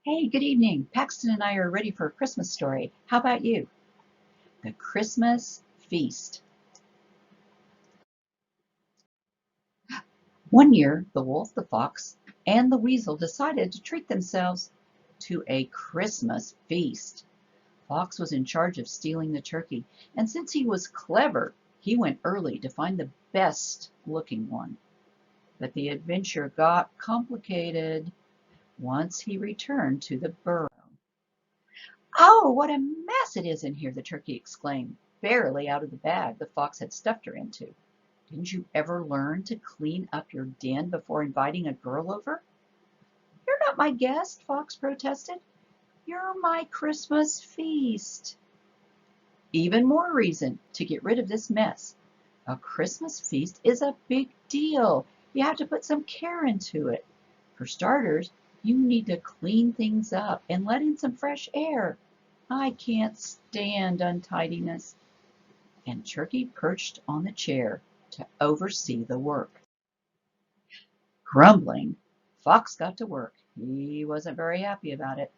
Hey, good evening. Paxton and I are ready for a Christmas story. How about you? The Christmas Feast. One year, the wolf, the fox, and the weasel decided to treat themselves to a Christmas feast. Fox was in charge of stealing the turkey, and since he was clever, he went early to find the best looking one. But the adventure got complicated once he returned to the burrow. "Oh, what a mess it is in here!" the turkey exclaimed, barely out of the bag the fox had stuffed her into. "Didn't you ever learn to clean up your den before inviting a girl over?" "You're not my guest," Fox protested. "You're my Christmas feast." "Even more reason to get rid of this mess. A Christmas feast is a big deal. You have to put some care into it. For starters, you need to clean things up and let in some fresh air. I can't stand untidiness." And Turkey perched on the chair to oversee the work. Grumbling, Fox got to work. He wasn't very happy about it,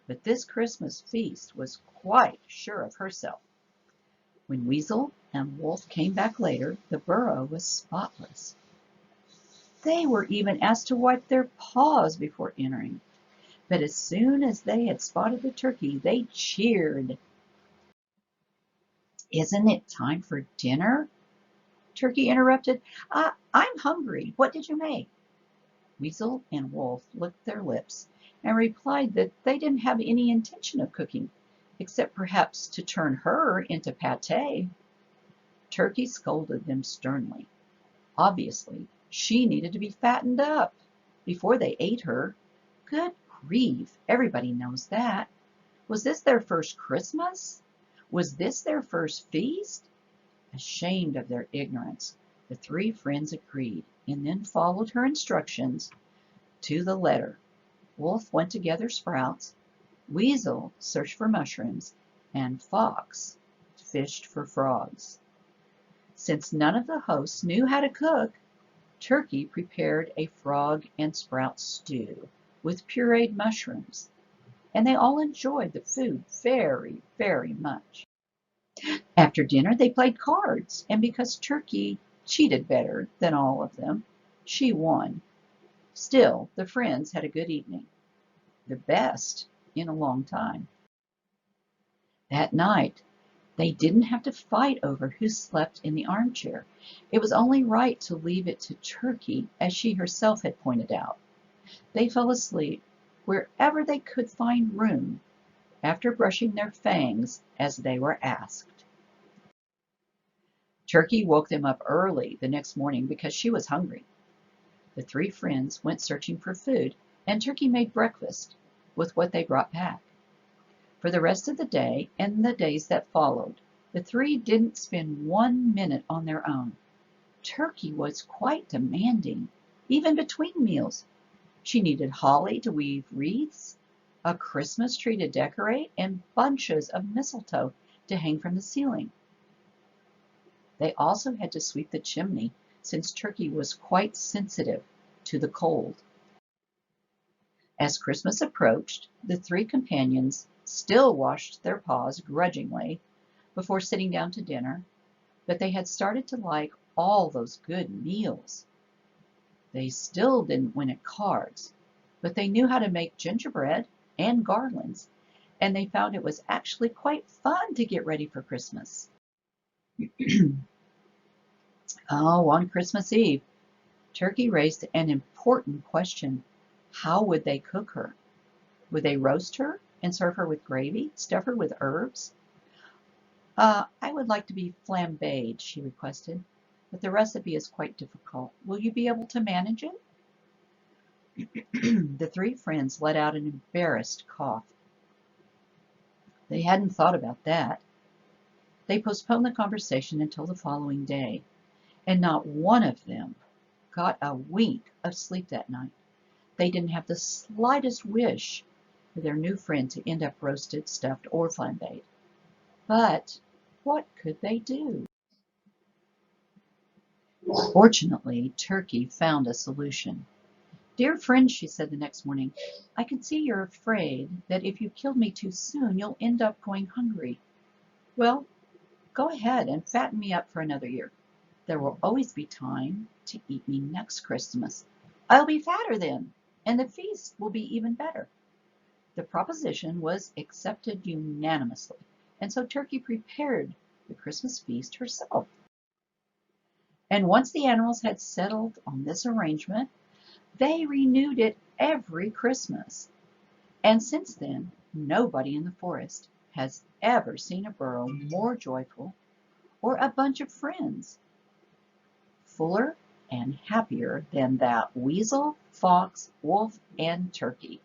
but this Christmas feast was quite sure of herself. When Weasel and Wolf came back later, the burrow was spotless. They were even asked to wipe their paws before entering. But as soon as they had spotted the turkey, they cheered. "Isn't it time for dinner?" Turkey interrupted. "I'm hungry. What did you make?" Weasel and Wolf licked their lips and replied that they didn't have any intention of cooking, except perhaps to turn her into pâté. Turkey scolded them sternly. Obviously, she needed to be fattened up before they ate her. Good grief, everybody knows that. Was this their first Christmas? Was this their first feast? Ashamed of their ignorance, the three friends agreed and then followed her instructions to the letter. Wolf went to gather sprouts, Weasel searched for mushrooms, and Fox fished for frogs. Since none of the hosts knew how to cook, Turkey prepared a frog and sprout stew with pureed mushrooms, and they all enjoyed the food very, very much. After dinner, they played cards, and because Turkey cheated better than all of them, she won. Still, the friends had a good evening, the best in a long time. That night, they didn't have to fight over who slept in the armchair. It was only right to leave it to Turkey, as she herself had pointed out. They fell asleep wherever they could find room after brushing their fangs as they were asked. Turkey woke them up early the next morning because she was hungry. The three friends went searching for food, and Turkey made breakfast with what they brought back. For the rest of the day and the days that followed, the three didn't spend 1 minute on their own. Turkey was quite demanding, even between meals. She needed holly to weave wreaths, a Christmas tree to decorate, and bunches of mistletoe to hang from the ceiling. They also had to sweep the chimney, since Turkey was quite sensitive to the cold. As Christmas approached, the three companions still washed their paws grudgingly before sitting down to dinner, but they had started to like all those good meals. They still didn't win at cards, but they knew how to make gingerbread and garlands, and they found it was actually quite fun to get ready for Christmas. Oh, on Christmas Eve, Turkey raised an important question. How would they cook her? Would they roast her and serve her with gravy, stuff her with herbs? "I would like to be flambéed," she requested, "but the recipe is quite difficult. Will you be able to manage it?" The three friends let out an embarrassed cough. They hadn't thought about that. They postponed the conversation until the following day, and not one of them got a wink of sleep that night. They didn't have the slightest wish for their new friend to end up roasted, stuffed, or flambéed. But what could they do? Fortunately, Turkey found a solution. "Dear friend," she said the next morning, "I can see you're afraid that if you killed me too soon, you'll end up going hungry. Well, go ahead and fatten me up for another year. There will always be time to eat me next Christmas. I'll be fatter then, and the feast will be even better." The proposition was accepted unanimously, and so Turkey prepared the Christmas feast herself. And once the animals had settled on this arrangement, they renewed it every Christmas. And since then, nobody in the forest has ever seen a burrow more joyful or a bunch of friends fuller and happier than that weasel, fox, wolf, and turkey.